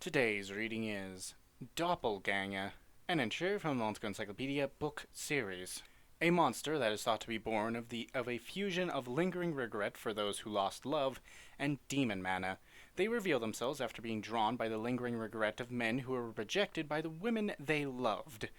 Today's reading is Doppel Ganger, an entry from the Monster Encyclopedia book series. A monster that is thought to be born of a fusion of lingering regret for those who lost love and demon mana. They reveal themselves after being drawn by the lingering regret of men who were rejected by the women they loved.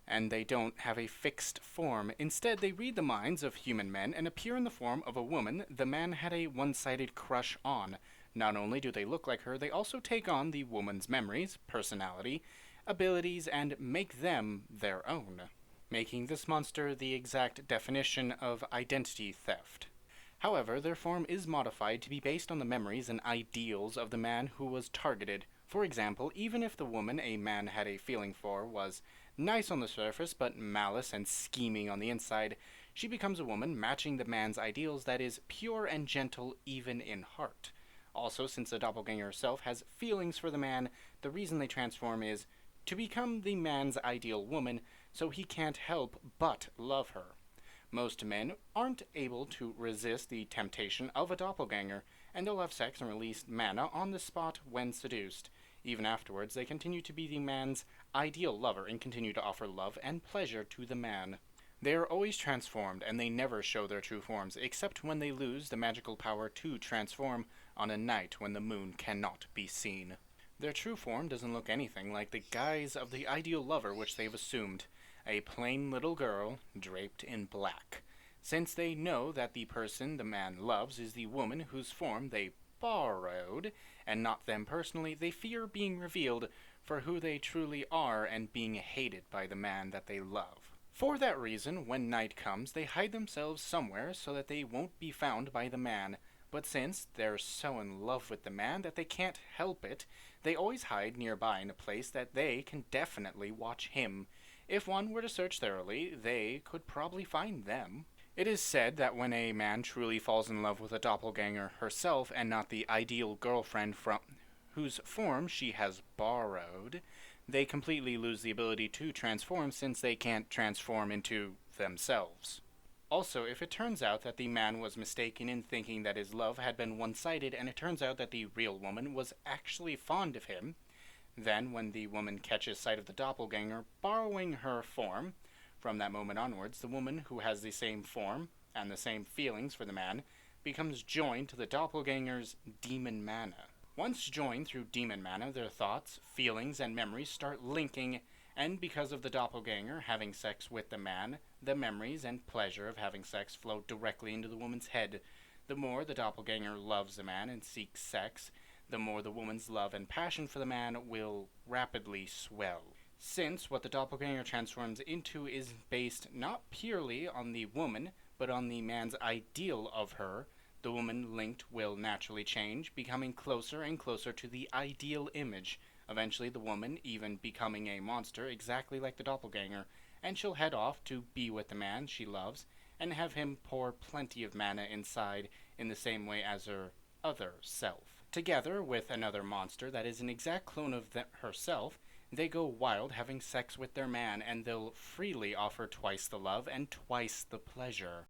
And they don't have a fixed form. Instead, they read the minds of human men and appear in the form of a woman the man had a one-sided crush on. Not only do they look like her, they also take on the woman's memories, personality, abilities, and make them their own, making this monster the exact definition of identity theft. However, their form is modified to be based on the memories and ideals of the man who was targeted. For example, even if the woman a man had a feeling for was nice on the surface but malice and scheming on the inside, she becomes a woman matching the man's ideals that is pure and gentle even in heart. Also, since the doppelganger herself has feelings for the man, the reason they transform is to become the man's ideal woman, so he can't help but love her. Most men aren't able to resist the temptation of a doppelganger, and they'll have sex and release mana on the spot when seduced. Even afterwards, they continue to be the man's ideal lover and continue to offer love and pleasure to the man. They are always transformed, and they never show their true forms, except when they lose the magical power to transform on a night when the moon cannot be seen. Their true form doesn't look anything like the guise of the ideal lover which they've assumed, a plain little girl draped in black, since they know that the person the man loves is the woman whose form they borrowed, and not them personally. They fear being revealed for who they truly are and being hated by the man that they love. For that reason, when night comes, they hide themselves somewhere so that they won't be found by the man. But since they're so in love with the man that they can't help it, they always hide nearby in a place that they can definitely watch him. If one were to search thoroughly, they could probably find them. It is said that when a man truly falls in love with a doppelganger herself and not the ideal girlfriend from whose form she has borrowed, they completely lose the ability to transform since they can't transform into themselves. Also, if it turns out that the man was mistaken in thinking that his love had been one-sided and it turns out that the real woman was actually fond of him, then when the woman catches sight of the doppelganger borrowing her form, from that moment onwards, the woman who has the same form and the same feelings for the man becomes joined to the doppelganger's demon mana. Once joined through demon mana, their thoughts, feelings, and memories start linking, and because of the doppelganger having sex with the man, the memories and pleasure of having sex flow directly into the woman's head. The more the doppelganger loves the man and seeks sex, the more the woman's love and passion for the man will rapidly swell. Since what the doppelganger transforms into is based not purely on the woman, but on the man's ideal of her, the woman linked will naturally change, becoming closer and closer to the ideal image. Eventually, the woman even becoming a monster exactly like the doppelganger, and she'll head off to be with the man she loves and have him pour plenty of mana inside in the same way as her other self. Together with another monster that is an exact clone of herself, they go wild having sex with their man, and they'll freely offer twice the love and twice the pleasure.